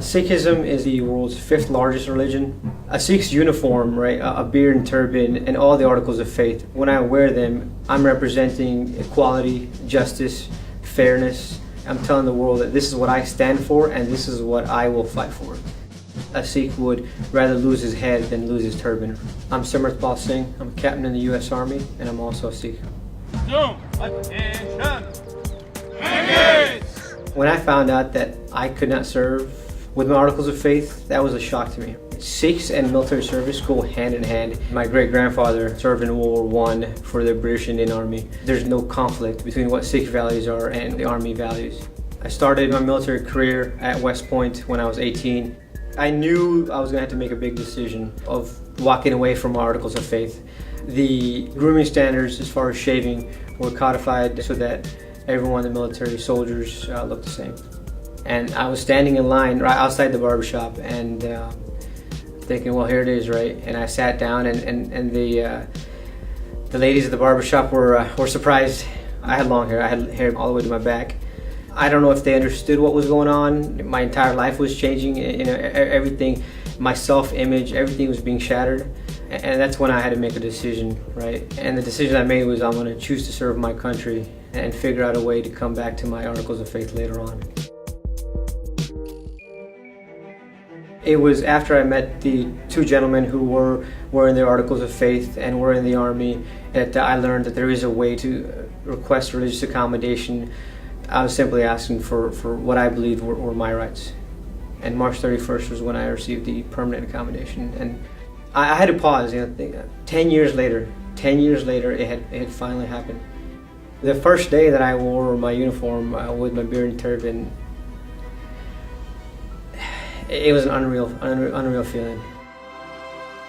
Sikhism is the world's fifth largest religion. A Sikh's uniform, right, a beard and turban, and all the articles of faith, when I wear them, I'm representing equality, justice, fairness. I'm telling the world that this is what I stand for and this is what I will fight for. A Sikh would rather lose his head than lose his turban. I'm Simratpal Singh. I'm a captain in the U.S. Army, and I'm also a Sikh. When I found out that I could not serve with my articles of faith, that was a shock to me. Sikhs and military service go hand in hand. My great-grandfather served in World War I for the British Indian Army. There's no conflict between what Sikh values are and the Army values. I started my military career at West Point when I was 18. I knew I was going to have to make a big decision of walking away from my articles of faith. The grooming standards as far as shaving were codified so that everyone in the military, soldiers, looked the same. And I was standing in line right outside the barbershop and thinking, well, here it is, right? And I sat down and the ladies at the barbershop were surprised. I had long hair. I had hair all the way to my back. I don't know if they understood what was going on. My entire life was changing. You know, everything, my self-image, everything was being shattered. And that's when I had to make a decision, right? And the decision I made was I'm going to choose to serve my country and figure out a way to come back to my articles of faith later on. It was after I met the two gentlemen who were wearing their articles of faith and were in the Army that I learned that there is a way to request religious accommodation. I was simply asking for what I believed were my rights. And March 31st was when I received the permanent accommodation. And I had to pause, 10 years later, it had finally happened. The first day that I wore my uniform with my beard and turban, it was an unreal feeling.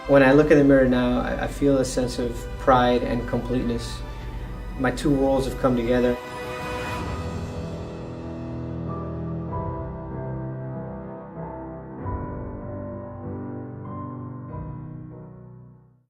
When I look in the mirror now, I feel a sense of pride and completeness. My two worlds have come together.